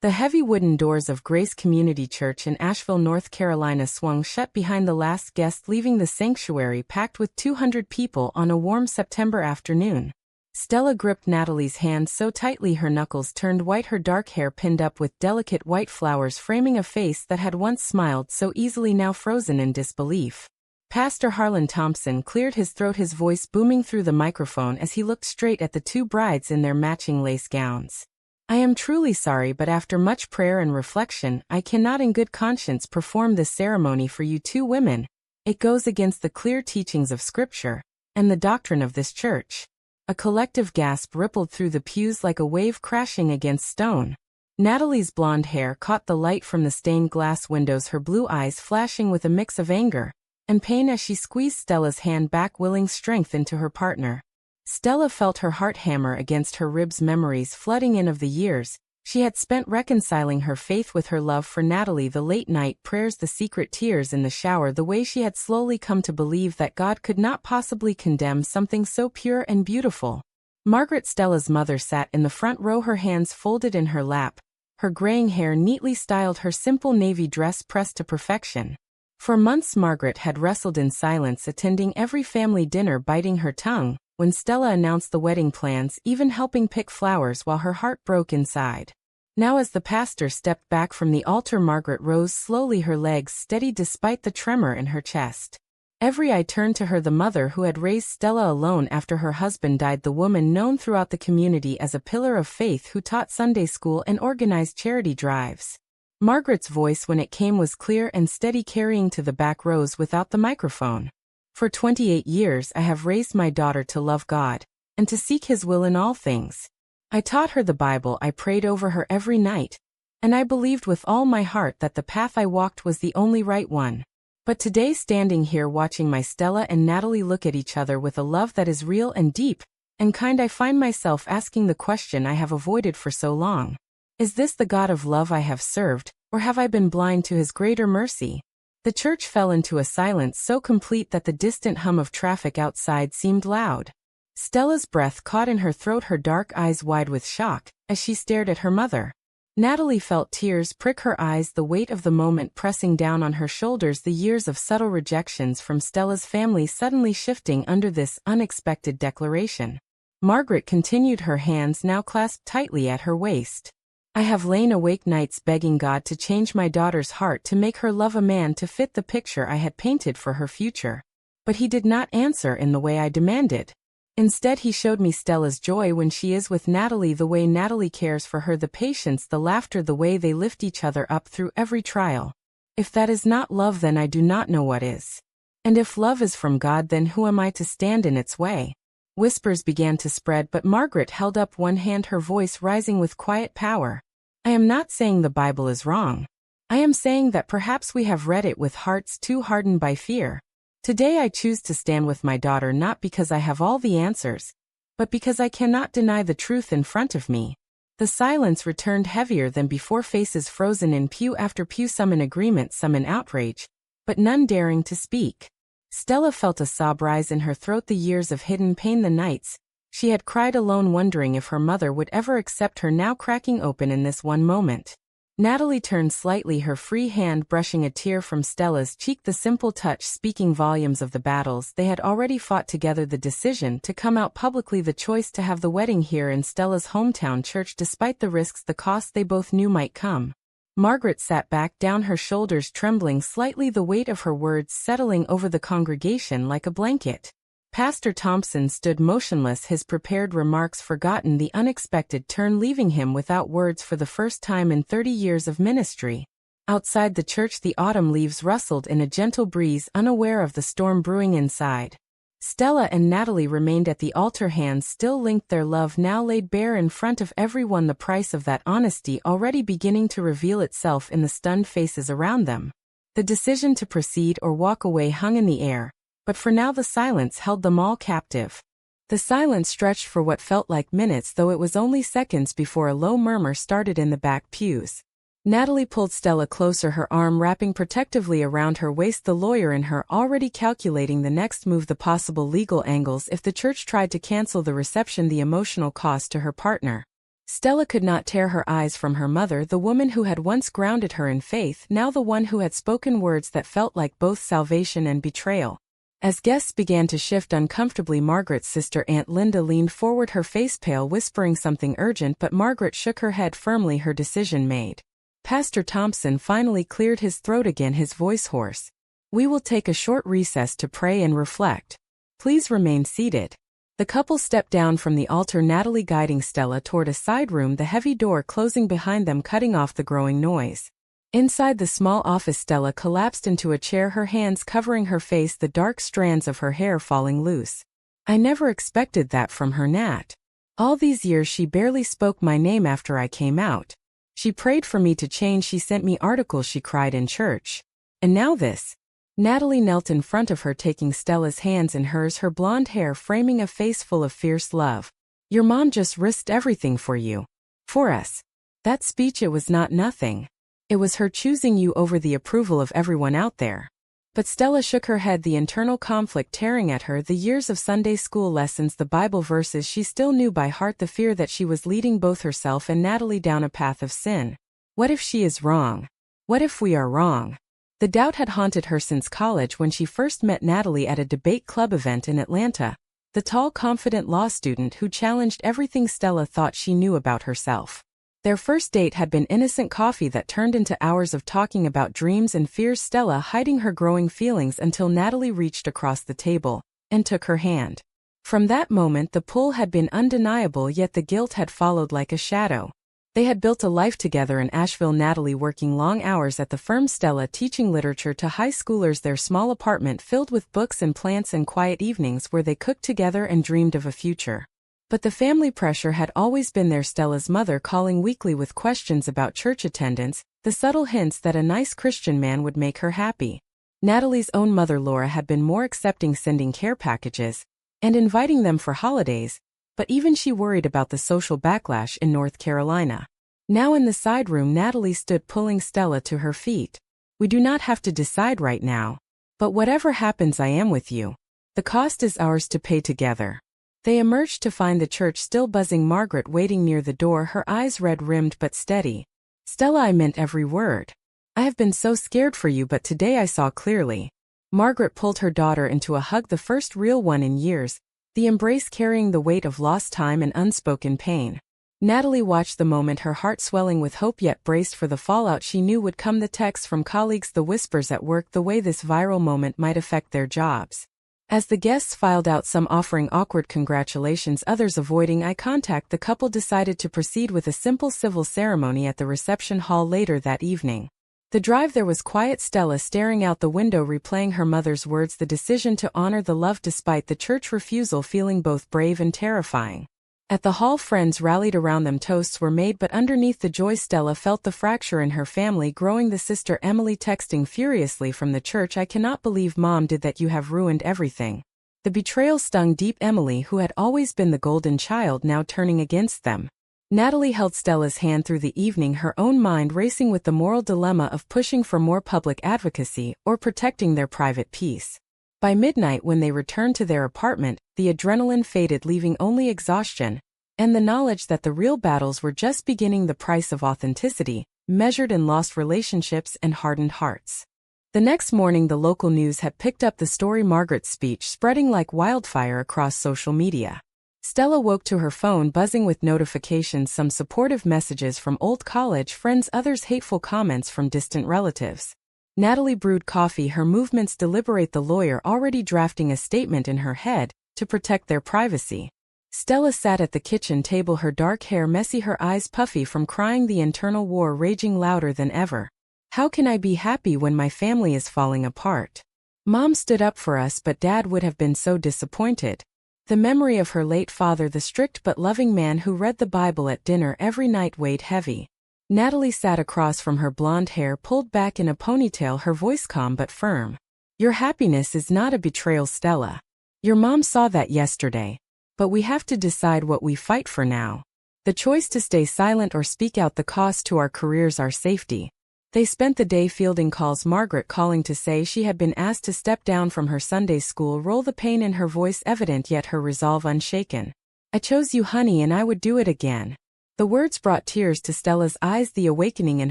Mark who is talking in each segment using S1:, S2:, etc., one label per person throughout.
S1: The heavy wooden doors of Grace Community Church in Asheville, North Carolina swung shut behind the last guest, leaving the sanctuary packed with 200 people on a warm September afternoon. Stella gripped Natalie's hand so tightly her knuckles turned white, her dark hair pinned up with delicate white flowers framing a face that had once smiled so easily, now frozen in disbelief. Pastor Harlan Thompson cleared his throat, his voice booming through the microphone as he looked straight at the two brides in their matching lace gowns. "I am truly sorry, but after much prayer and reflection, I cannot in good conscience perform this ceremony for you two women. It goes against the clear teachings of Scripture and the doctrine of this church." A collective gasp rippled through the pews like a wave crashing against stone. Natalie's blonde hair caught the light from the stained glass windows, her blue eyes flashing with a mix of anger and pain as she squeezed Stella's hand back, willing strength into her partner. Stella felt her heart hammer against her ribs, memories flooding in of the years she had spent reconciling her faith with her love for Natalie, the late night prayers, the secret tears in the shower, the way she had slowly come to believe that God could not possibly condemn something so pure and beautiful. Margaret, Stella's mother, sat in the front row, her hands folded in her lap, her graying hair neatly styled, her simple navy dress pressed to perfection. For months Margaret had wrestled in silence, attending every family dinner, biting her tongue when Stella announced the wedding plans, even helping pick flowers while her heart broke inside. Now as the pastor stepped back from the altar, Margaret rose slowly, her legs steady despite the tremor in her chest. Every eye turned to her, the mother who had raised Stella alone after her husband died, the woman known throughout the community as a pillar of faith who taught Sunday school and organized charity drives. Margaret's voice, when it came, was clear and steady, carrying to the back rows without the microphone. "For 28 years I have raised my daughter to love God and to seek His will in all things. I taught her the Bible, I prayed over her every night, and I believed with all my heart that the path I walked was the only right one. But today, standing here watching my Stella and Natalie look at each other with a love that is real and deep and kind, I find myself asking the question I have avoided for so long. Is this the God of love I have served, or have I been blind to His greater mercy?" The church fell into a silence so complete that the distant hum of traffic outside seemed loud. Stella's breath caught in her throat, her dark eyes wide with shock as she stared at her mother. Natalie felt tears prick her eyes, the weight of the moment pressing down on her shoulders, the years of subtle rejections from Stella's family suddenly shifting under this unexpected declaration. Margaret continued, her hands now clasped tightly at her waist. "I have lain awake nights begging God to change my daughter's heart, to make her love a man to fit the picture I had painted for her future. But He did not answer in the way I demanded. Instead, He showed me Stella's joy when she is with Natalie, the way Natalie cares for her, the patience, the laughter, the way they lift each other up through every trial. If that is not love, then I do not know what is. And if love is from God, then who am I to stand in its way?" Whispers began to spread, but Margaret held up one hand, her voice rising with quiet power. "I am not saying the Bible is wrong. I am saying that perhaps we have read it with hearts too hardened by fear. Today I choose to stand with my daughter, not because I have all the answers, but because I cannot deny the truth in front of me." The silence returned heavier than before, faces frozen in pew after pew, some in agreement, some in outrage, but none daring to speak. Stella felt a sob rise in her throat, the years of hidden pain, the nights she had cried alone, wondering if her mother would ever accept her, now cracking open in this one moment. Natalie turned slightly, her free hand brushing a tear from Stella's cheek, the simple touch speaking volumes of the battles they had already fought together, the decision to come out publicly, the choice to have the wedding here in Stella's hometown church despite the risks, the costs they both knew might come. Margaret sat back down, her shoulders trembling slightly, the weight of her words settling over the congregation like a blanket. Pastor Thompson stood motionless, his prepared remarks forgotten, the unexpected turn leaving him without words for the first time in 30 years of ministry. Outside the church, the autumn leaves rustled in a gentle breeze, unaware of the storm brewing inside. Stella and Natalie remained at the altar, hands still linked, their love now laid bare in front of everyone, the price of that honesty already beginning to reveal itself in the stunned faces around them. The decision to proceed or walk away hung in the air, but for now the silence held them all captive. The silence stretched for what felt like minutes, though it was only seconds before a low murmur started in the back pews. Natalie pulled Stella closer, her arm wrapping protectively around her waist, the lawyer in her already calculating the next move, the possible legal angles if the church tried to cancel the reception, the emotional cost to her partner. Stella could not tear her eyes from her mother, the woman who had once grounded her in faith, now the one who had spoken words that felt like both salvation and betrayal. As guests began to shift uncomfortably, Margaret's sister Aunt Linda leaned forward, her face pale, whispering something urgent, but Margaret shook her head firmly, her decision made. Pastor Thompson finally cleared his throat again, his voice hoarse. "We will take a short recess to pray and reflect. Please remain seated." The couple stepped down from the altar, Natalie guiding Stella toward a side room, the heavy door closing behind them, cutting off the growing noise. Inside the small office, Stella collapsed into a chair, her hands covering her face, the dark strands of her hair falling loose. "I never expected that from her, Nat. All these years she barely spoke my name after I came out. She prayed for me to change, she sent me articles, she cried in church. And now this." Natalie knelt in front of her, taking Stella's hands in hers, her blonde hair framing a face full of fierce love. "Your mom just risked everything for you. For us. That speech, it was not nothing. It was her choosing you over the approval of everyone out there." But Stella shook her head, the internal conflict tearing at her, the years of Sunday school lessons, the Bible verses she still knew by heart, the fear that she was leading both herself and Natalie down a path of sin. What if she is wrong? What if we are wrong? The doubt had haunted her since college, when she first met Natalie at a debate club event in Atlanta, the tall, confident law student who challenged everything Stella thought she knew about herself. Their first date had been innocent coffee that turned into hours of talking about dreams and fears, Stella hiding her growing feelings until Natalie reached across the table and took her hand. From that moment the pull had been undeniable, yet the guilt had followed like a shadow. They had built a life together in Asheville, Natalie working long hours at the firm, Stella teaching literature to high schoolers, their small apartment filled with books and plants and quiet evenings where they cooked together and dreamed of a future. But the family pressure had always been there, Stella's mother calling weekly with questions about church attendance, the subtle hints that a nice Christian man would make her happy. Natalie's own mother, Laura, had been more accepting, sending care packages and inviting them for holidays, but even she worried about the social backlash in North Carolina. Now in the side room, Natalie stood, pulling Stella to her feet. "We do not have to decide right now. But whatever happens, I am with you. The cost is ours to pay together." They emerged to find the church still buzzing, Margaret waiting near the door, her eyes red-rimmed but steady. "Stella, I meant every word. I have been so scared for you, but today I saw clearly." Margaret pulled her daughter into a hug, the first real one in years, the embrace carrying the weight of lost time and unspoken pain. Natalie watched the moment, her heart swelling with hope, yet braced for the fallout she knew would come, the texts from colleagues, the whispers at work, the way this viral moment might affect their jobs. As the guests filed out, some offering awkward congratulations, others avoiding eye contact, the couple decided to proceed with a simple civil ceremony at the reception hall later that evening. The drive there was quiet, Stella staring out the window, replaying her mother's words, the decision to honor the love despite the church refusal, feeling both brave and terrifying. At the hall, friends rallied around them, toasts were made, but underneath the joy Stella felt the fracture in her family growing, the sister Emily texting furiously from the church, "I cannot believe Mom did that, you have ruined everything." The betrayal stung deep, Emily, who had always been the golden child, now turning against them. Natalie held Stella's hand through the evening, her own mind racing with the moral dilemma of pushing for more public advocacy or protecting their private peace. By midnight, when they returned to their apartment, the adrenaline faded, leaving only exhaustion and the knowledge that the real battles were just beginning, the price of authenticity, measured in lost relationships and hardened hearts. The next morning, the local news had picked up the story, Margaret's speech spreading like wildfire across social media. Stella woke to her phone buzzing with notifications, some supportive messages from old college friends, others hateful comments from distant relatives. Natalie brewed coffee, her movements deliberate, the lawyer already drafting a statement in her head to protect their privacy. Stella sat at the kitchen table, her dark hair messy, her eyes puffy from crying, the internal war raging louder than ever. "How can I be happy when my family is falling apart? Mom stood up for us, but Dad would have been so disappointed." The memory of her late father, the strict but loving man who read the Bible at dinner every night, weighed heavy. Natalie sat across from her, blonde hair pulled back in a ponytail, her voice calm but firm. "Your happiness is not a betrayal, Stella. Your mom saw that yesterday. But we have to decide what we fight for now. The choice to stay silent or speak out, the cost to our careers, our safety." They spent the day fielding calls, Margaret calling to say she had been asked to step down from her Sunday school role, the pain in her voice evident, yet her resolve unshaken. "I chose you, honey, and I would do it again. The words brought tears to Stella's eyes, the awakening in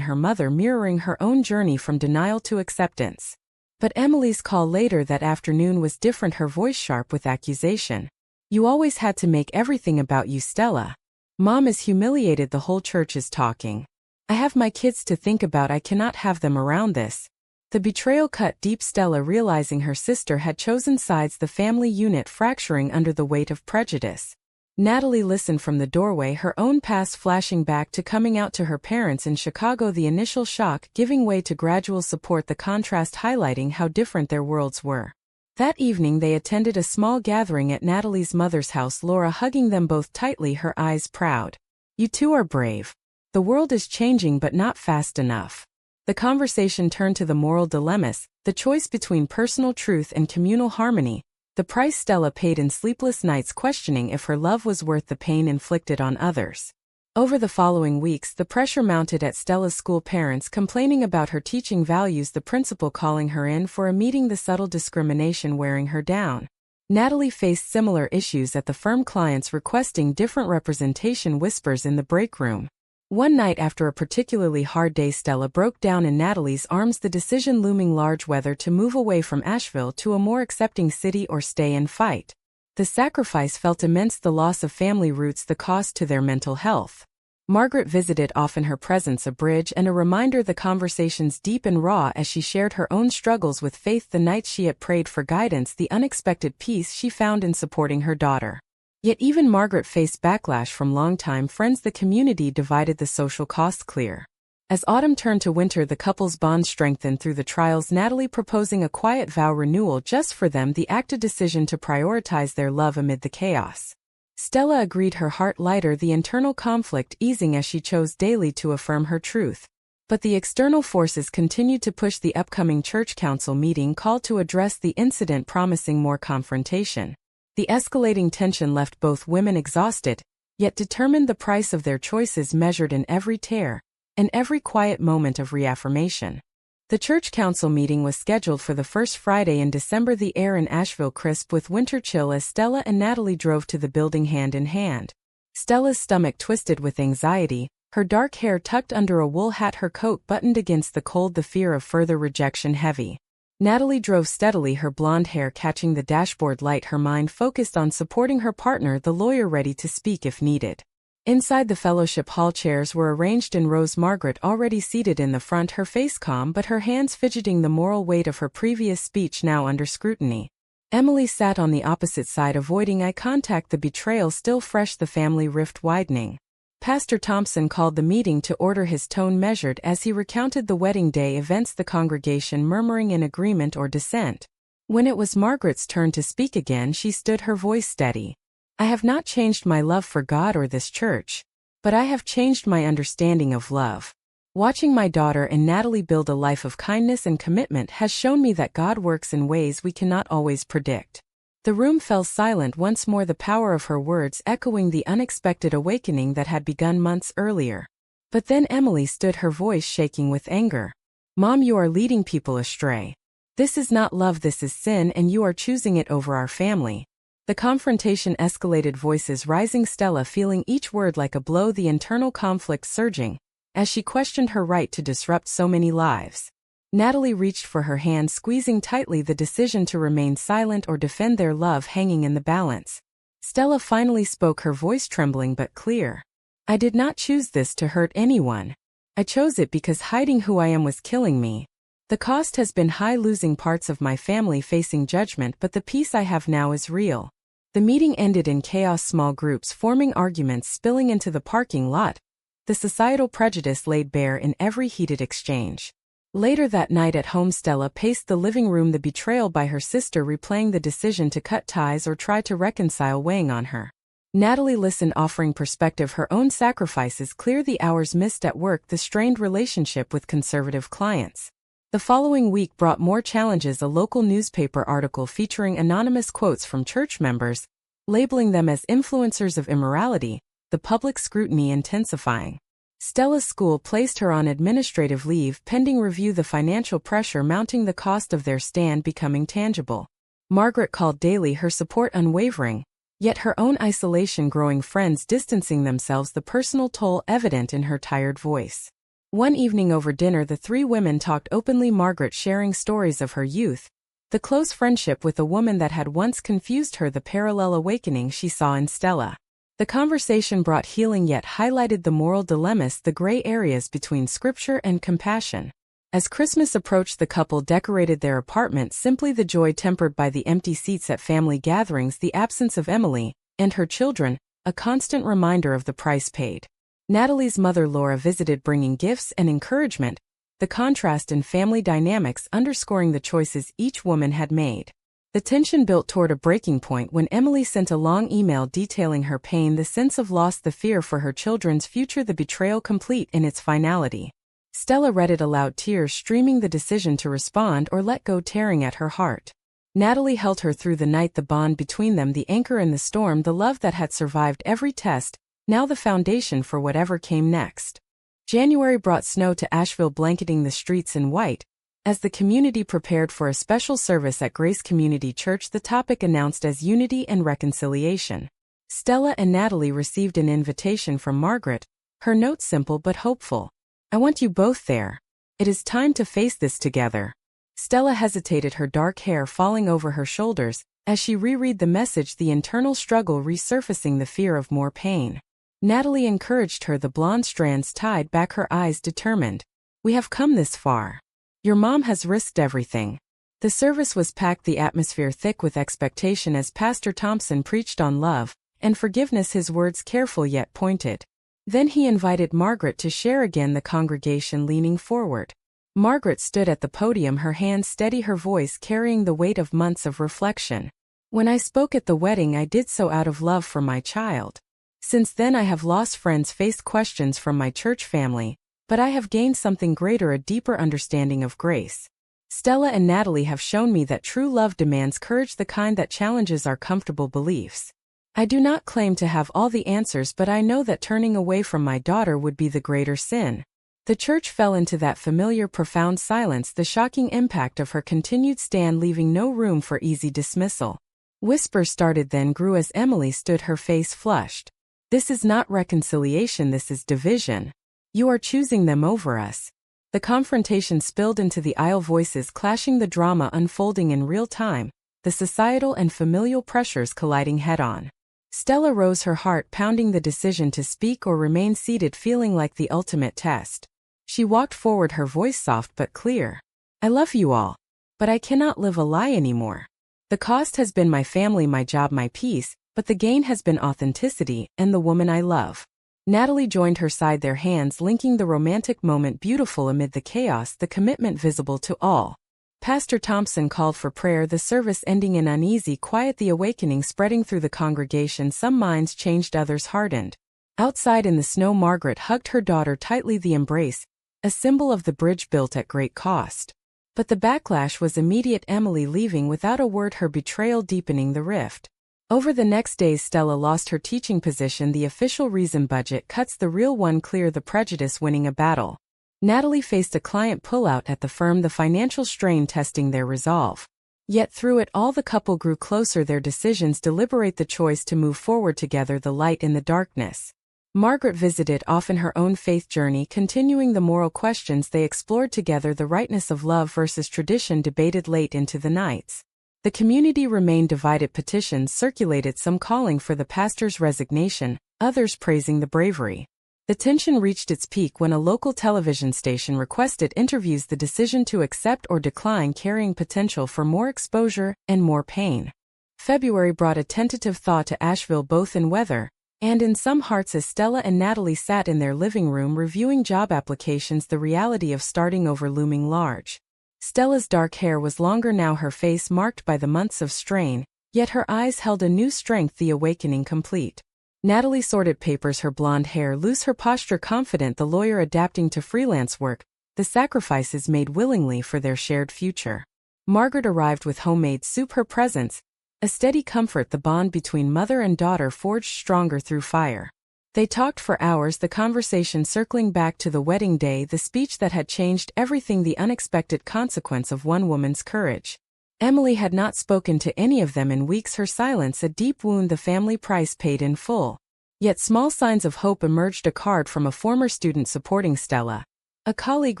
S1: her mother mirroring her own journey from denial to acceptance. But Emily's call later that afternoon was different, her voice sharp with accusation. "You always had to make everything about you, Stella. Mom is humiliated, the whole church is talking. I have my kids to think about, I cannot have them around this." The betrayal cut deep, Stella realizing her sister had chosen sides, the family unit fracturing under the weight of prejudice. Natalie listened from the doorway, her own past flashing back to coming out to her parents in Chicago, the initial shock giving way to gradual support, the contrast highlighting how different their worlds were. That evening they attended a small gathering at Natalie's mother's house, Laura hugging them both tightly, her eyes proud. "You two are brave. The world is changing but not fast enough." The conversation turned to the moral dilemmas, the choice between personal truth and communal harmony, the price Stella paid in sleepless nights questioning if her love was worth the pain inflicted on others. Over the following weeks, the pressure mounted at Stella's school, parents complaining about her teaching values, the principal calling her in for a meeting, the subtle discrimination wearing her down. Natalie faced similar issues at the firm, clients requesting different representation, whispers in the break room. One night after a particularly hard day, Stella broke down in Natalie's arms, the decision looming large, whether to move away from Asheville to a more accepting city or stay and fight. The sacrifice felt immense, the loss of family roots, the cost to their mental health. Margaret visited often, her presence a bridge and a reminder, the conversations deep and raw as she shared her own struggles with faith, the nights she had prayed for guidance, the unexpected peace she found in supporting her daughter. Yet even Margaret faced backlash from longtime friends, the community divided, the social cost clear. As autumn turned to winter, the couple's bond strengthened through the trials, Natalie proposing a quiet vow renewal just for them, the active decision to prioritize their love amid the chaos. Stella agreed, her heart lighter, the internal conflict easing as she chose daily to affirm her truth. But the external forces continued to push, the upcoming church council meeting called to address the incident, promising more confrontation. The escalating tension left both women exhausted, yet determined, the price of their choices measured in every tear, and every quiet moment of reaffirmation. The church council meeting was scheduled for the first Friday in December, the air in Asheville crisp with winter chill as Stella and Natalie drove to the building hand in hand. Stella's stomach twisted with anxiety, her dark hair tucked under a wool hat, her coat buttoned against the cold, the fear of further rejection heavy. Natalie drove steadily, her blonde hair catching the dashboard light, her mind focused on supporting her partner, the lawyer ready to speak if needed. Inside the fellowship hall, chairs were arranged in rows, Margaret already seated in the front, her face calm but her hands fidgeting, the moral weight of her previous speech now under scrutiny. Emily sat on the opposite side, avoiding eye contact, the betrayal still fresh, the family rift widening. Pastor Thompson called the meeting to order, his tone measured as he recounted the wedding day events, the congregation murmuring in agreement or dissent. When it was Margaret's turn to speak again, she stood, her voice steady. "I have not changed my love for God or this church, but I have changed my understanding of love. Watching my daughter and Natalie build a life of kindness and commitment has shown me that God works in ways we cannot always predict." The room fell silent once more, the power of her words echoing the unexpected awakening that had begun months earlier. But then Emily stood, her voice shaking with anger. "Mom, you are leading people astray. This is not love, this is sin, and you are choosing it over our family." The confrontation escalated, voices rising, Stella feeling each word like a blow, the internal conflict surging as she questioned her right to disrupt so many lives. Natalie reached for her hand, squeezing tightly, the decision to remain silent or defend their love hanging in the balance. Stella finally spoke, her voice trembling but clear. "I did not choose this to hurt anyone. I chose it because hiding who I am was killing me. The cost has been high, losing parts of my family, facing judgment, but the peace I have now is real." The meeting ended in chaos, small groups forming, arguments spilling into the parking lot, the societal prejudice laid bare in every heated exchange. Later that night at home, Stella paced the living room, the betrayal by her sister replaying, the decision to cut ties or try to reconcile weighing on her. Natalie listened, offering perspective, her own sacrifices clear, the hours missed at work, the strained relationship with conservative clients. The following week brought more challenges, a local newspaper article featuring anonymous quotes from church members, labeling them as influencers of immorality, the public scrutiny intensifying. Stella's school placed her on administrative leave pending review, the financial pressure mounting, the cost of their stand becoming tangible. Margaret called daily, her support unwavering, Yet her own isolation, growing friends distancing themselves, the personal toll evident in her tired voice. One evening over dinner, the three women talked openly, Margaret sharing stories of her youth, the close friendship with a woman that had once confused her, the parallel awakening she saw in Stella. The conversation brought healing yet highlighted the moral dilemmas, the gray areas between scripture and compassion. As Christmas approached, the couple decorated their apartment simply, the joy tempered by the empty seats at family gatherings, the absence of Emily and her children, a constant reminder of the price paid. Natalie's mother Laura visited, bringing gifts and encouragement, the contrast in family dynamics underscoring the choices each woman had made. The tension built toward a breaking point when Emily sent a long email detailing her pain, the sense of loss, the fear for her children's future, the betrayal complete in its finality. Stella read it aloud, tears streaming, the decision to respond or let go tearing at her heart. Natalie held her through the night, the bond between them, the anchor in the storm, the love that had survived every test, now the foundation for whatever came next. January brought snow to Asheville, blanketing the streets in white. As the community prepared for a special service at Grace Community Church, the topic announced as unity and reconciliation. Stella and Natalie received an invitation from Margaret, her note simple but hopeful. "I want you both there. It is time to face this together." Stella hesitated, her dark hair falling over her shoulders, as she reread the message, the internal struggle resurfacing, the fear of more pain. Natalie encouraged her, the blonde strands tied back, her eyes determined. "We have come this far. Your mom has risked everything." The service was packed, the atmosphere thick with expectation as Pastor Thompson preached on love and forgiveness, his words careful yet pointed. Then he invited Margaret to share again, the congregation leaning forward. Margaret stood at the podium, her hands steady, her voice carrying the weight of months of reflection. "When I spoke at the wedding, I did so out of love for my child. Since then I have lost friends, faced questions from my church family, but I have gained something greater, a deeper understanding of grace. Stella and Natalie have shown me that true love demands courage, the kind that challenges our comfortable beliefs. I do not claim to have all the answers, but I know that turning away from my daughter would be the greater sin." The church fell into that familiar profound silence, the shocking impact of her continued stand leaving no room for easy dismissal. Whispers started, then grew as Emily stood, her face flushed. "This is not reconciliation, this is division. You are choosing them over us." The confrontation spilled into the aisle, voices clashing, the drama unfolding in real time, the societal and familial pressures colliding head-on. Stella rose, her heart pounding, the decision to speak or remain seated feeling like the ultimate test. She walked forward, her voice soft but clear. "I love you all. But I cannot live a lie anymore. The cost has been my family, my job, my peace, but the gain has been authenticity and the woman I love." Natalie joined her side, their hands linking, the romantic moment beautiful amid the chaos, the commitment visible to all. Pastor Thompson called for prayer, the service ending in uneasy quiet, the awakening spreading through the congregation, some minds changed, others hardened. Outside in the snow, Margaret hugged her daughter tightly, the embrace, a symbol of the bridge built at great cost. But the backlash was immediate, Emily leaving without a word, her betrayal deepening the rift. Over the next days, Stella lost her teaching position, the official reason, budget cuts, the real one clear, the prejudice winning a battle. Natalie faced a client pullout at the firm, the financial strain testing their resolve. Yet through it all the couple grew closer, their decisions deliberate, the choice to move forward together, the light in the darkness. Margaret visited often, her own faith journey continuing, the moral questions they explored together, the rightness of love versus tradition debated late into the nights. The community remained divided, petitions circulated, some calling for the pastor's resignation, others praising the bravery. The tension reached its peak when a local television station requested interviews, the decision to accept or decline carrying potential for more exposure and more pain. February brought a tentative thaw to Asheville, both in weather and in some hearts, as Stella and Natalie sat in their living room reviewing job applications, the reality of starting over looming large. Stella's dark hair was longer now, her face marked by the months of strain, yet her eyes held a new strength, the awakening complete. Natalie sorted papers, her blonde hair loose, her posture confident, the lawyer adapting to freelance work, the sacrifices made willingly for their shared future. Margaret arrived with homemade soup, her presence, a steady comfort, the bond between mother and daughter forged stronger through fire. They talked for hours, the conversation circling back to the wedding day, the speech that had changed everything, the unexpected consequence of one woman's courage. Emily had not spoken to any of them in weeks, her silence a deep wound, the family price paid in full. Yet small signs of hope emerged, a card from a former student supporting Stella, a colleague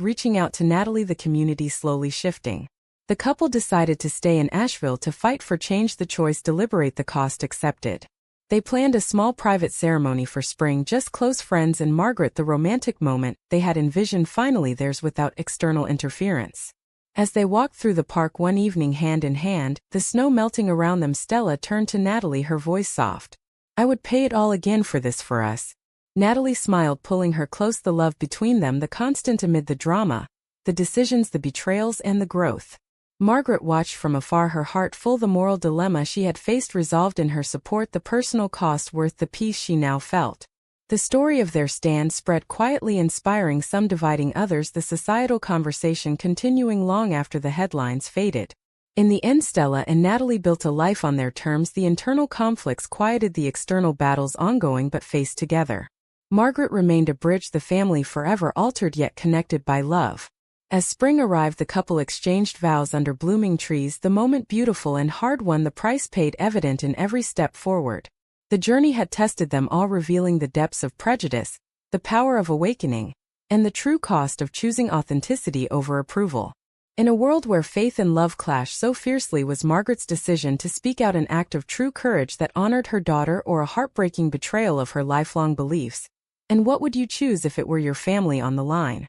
S1: reaching out to Natalie, the community slowly shifting. The couple decided to stay in Asheville to fight for change, the choice deliberate, the cost accepted. They planned a small private ceremony for spring, just close friends and Margaret, the romantic moment they had envisioned finally theirs without external interference. As they walked through the park one evening hand in hand, the snow melting around them, Stella turned to Natalie, her voice soft. "I would pay it all again for this, for us." Natalie smiled, pulling her close, the love between them, the constant amid the drama, the decisions, the betrayals, and the growth. Margaret watched from afar, her heart full, the moral dilemma she had faced resolved in her support, the personal cost worth the peace she now felt. The story of their stand spread quietly, inspiring some, dividing others, the societal conversation continuing long after the headlines faded. In the end, Stella and Natalie built a life on their terms, the internal conflicts quieted, the external battles ongoing but faced together. Margaret remained a bridge, the family forever altered yet connected by love. As spring arrived, the couple exchanged vows under blooming trees, the moment beautiful and hard one, the price paid evident in every step forward. The journey had tested them all, revealing the depths of prejudice, the power of awakening, and the true cost of choosing authenticity over approval. In a world where faith and love clash so fiercely, was Margaret's decision to speak out an act of true courage that honored her daughter, or a heartbreaking betrayal of her lifelong beliefs? And what would you choose if it were your family on the line?